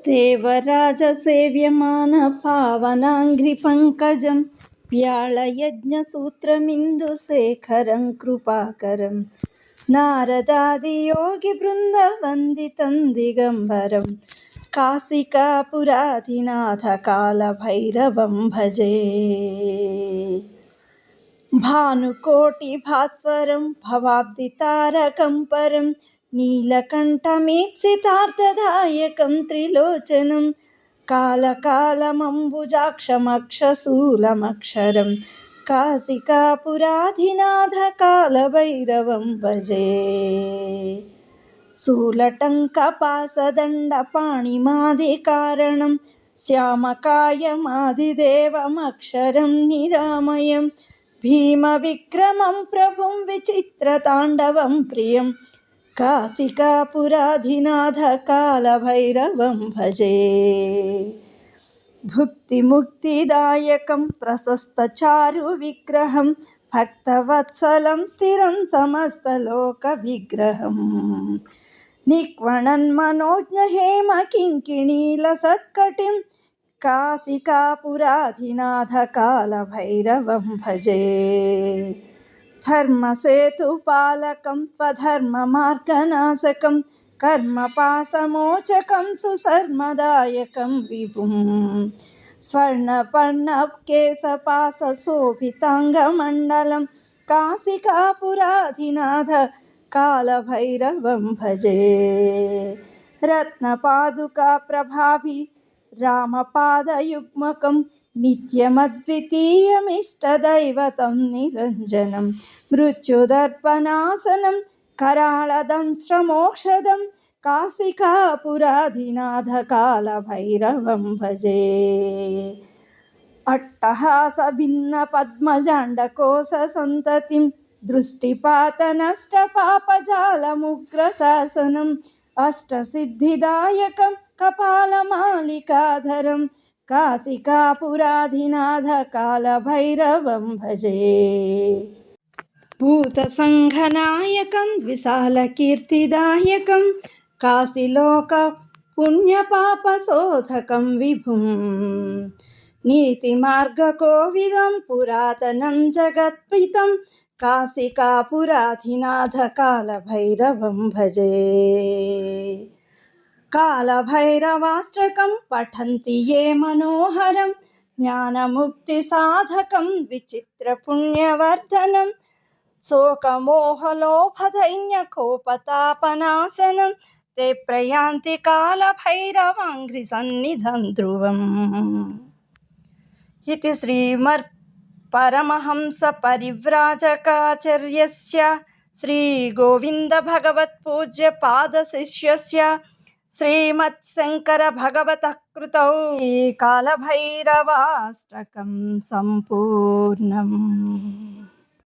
देवराजसेव्यमानपावनाङ्घ्रिपङ्कजं व्याळयज्ञसूत्रमिन्दुशेखरं कृपाकरं नारदादियोगिवृन्दवन्दितं दिगम्बरं काशिकापुराधिनाथकालभैरवं भजे। भानुकोटिभास्वरं भवाब्दितारकं परं नीलकण्ठमीप्सितार्थदायकं त्रिलोचनं कालकालमम्बुजाक्षमक्षशूलमक्षरं काशिकापुराधिनाथकालभैरवं भजे। शूलटङ्कपासदण्डपाणिमादिकारणं श्यामकायमादिदेवमक्षरं निरामयं भीमविक्रमं प्रभुं विचित्रताण्डवं प्रियं काशिकापुराधिनाथकालभैरवं भजे। भुक्तिमुक्तिदायकं प्रशस्तचारुविग्रहं भक्तवत्सलं स्थिरं समस्तलोकविग्रहं निक्वणन्मनोज्ञहेमकिङ्किणीलसत्कटिं काशिकापुराधिनाथकालभैरवं भजे। धर्मसेतुपालकं स्वधर्ममार्गनाशकं कर्मपाशमोचकं सुशर्मदायकं विभुं स्वर्णपर्णकेशपाशशोभिताङ्गमण्डलं काशिकापुराधिनाथकालभैरवं भजे। रत्नपादुकाप्रभाभि रामपादयुग्मकं नित्यमद्वितीयमिष्टदैवतं निरञ्जनं मृत्युदर्पणासनं कराळदंष्ट्रमोक्षदं काशिकापुराधिनाथकालभैरवं भजे। अट्टहासभिन्नपद्मजाण्डकोशसन्ततिं दृष्टिपातनष्टपापजालमुग्रशासनम् अष्टसिद्धिदायकं कपालमालिकाधरं काशिकापुराधिनाथकालभैरवं भजे। भूतसङ्घनायकं विशालकीर्तिदायकं काशीलोकपुण्यपापशोधकं विभुं नीतिमार्गकोविदं पुरातनं जगत्पितं काशिकापुराधिनाथकालभैरवं भजे। कालभैरवाष्टकं पठन्ति ये मनोहरं ज्ञानमुक्तिसाधकं विचित्रपुण्यवर्धनं शोकमोहलोभदैन्यकोपतापनाशनं ते प्रयान्ति कालभैरवाङ्घ्रिसन्निधं ध्रुवम्। इति श्रीमत्परमहंसपरिव्राजकाचार्यस्य श्रीगोविन्दभगवत्पूज्यपादशिष्यस्य श्रीमत्शङ्करभगवतः कृतौ कालभैरवाष्टकं सम्पूर्णम्।